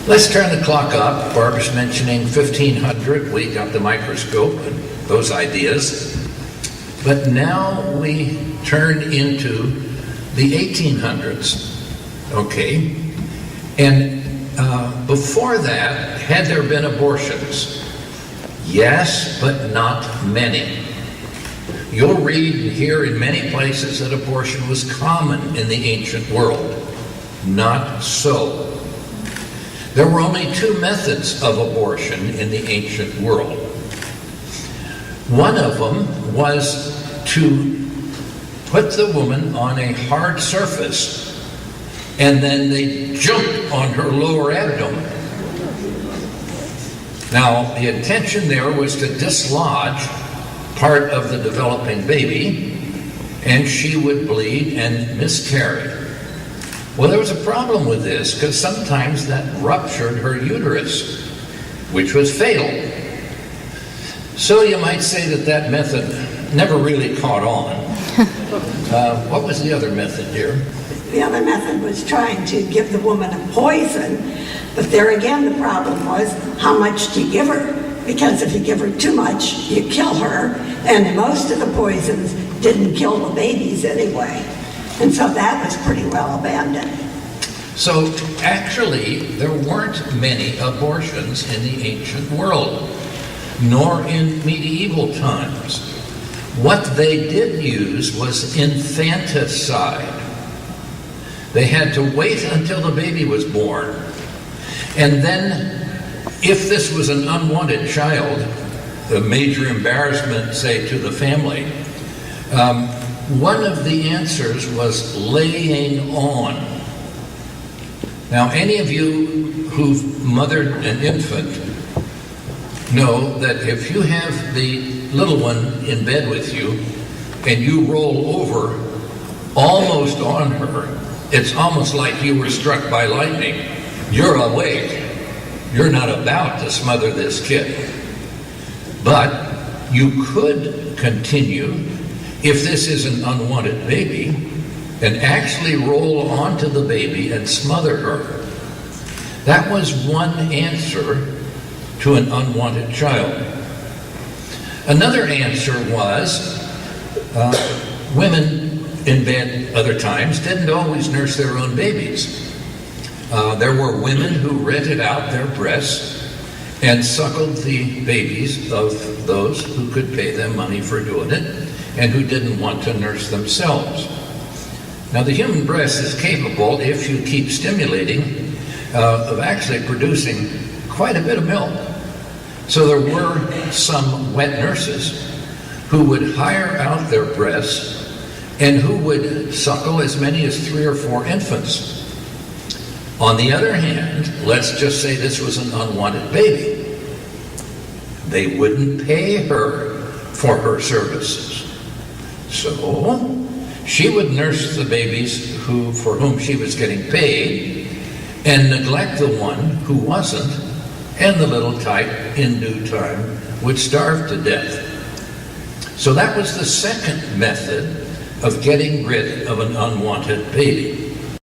Let's turn the clock up. Barbara's mentioning 1500. We got the microscope and those ideas. But now we turn into the 1800s. Okay? And before that, had there been abortions? Yes, but not many. You'll read and hear in many places that abortion was common in the ancient world. Not so. There were only two methods of abortion in the ancient world. One of them was to put the woman on a hard surface and then they jumped on her lower abdomen. Now, the intention there was to dislodge part of the developing baby, and she would bleed and miscarry. Well, there was a problem with this because sometimes that ruptured her uterus, which was fatal. So you might say that that method never really caught on. What was the other method, dear? The other method was trying to give the woman a poison, but there again the problem was, how much do you give her? Because if you give her too much, you kill her, and most of the poisons didn't kill the babies anyway. And so that was pretty well abandoned. So actually, there weren't many abortions in the ancient world, nor in medieval times. What they did use was infanticide. They had to wait until the baby was born. And then, if this was an unwanted child, a major embarrassment, say, to the family, one of the answers was laying on. Now, any of you who've mothered an infant know that if you have the little one in bed with you and you roll over almost on her, it's almost like you were struck by lightning. You're awake. You're not about to smother this kid. But you could continue, if this is an unwanted baby, and actually roll onto the baby and smother her. That was one answer to an unwanted child. Another answer was women in bed other times didn't always nurse their own babies. There were women who rented out their breasts and suckled the babies of those who could pay them money for doing it and who didn't want to nurse themselves. Now, the human breast is capable, if you keep stimulating, of actually producing quite a bit of milk. So there were some wet nurses who would hire out their breasts and who would suckle as many as 3 or 4 infants. On the other hand, let's just say this was an unwanted baby. They wouldn't pay her for her services. So she would nurse the babies for whom she was getting paid and neglect the one who wasn't, and the little tyke in due time would starve to death. So that was the second method of getting rid of an unwanted baby.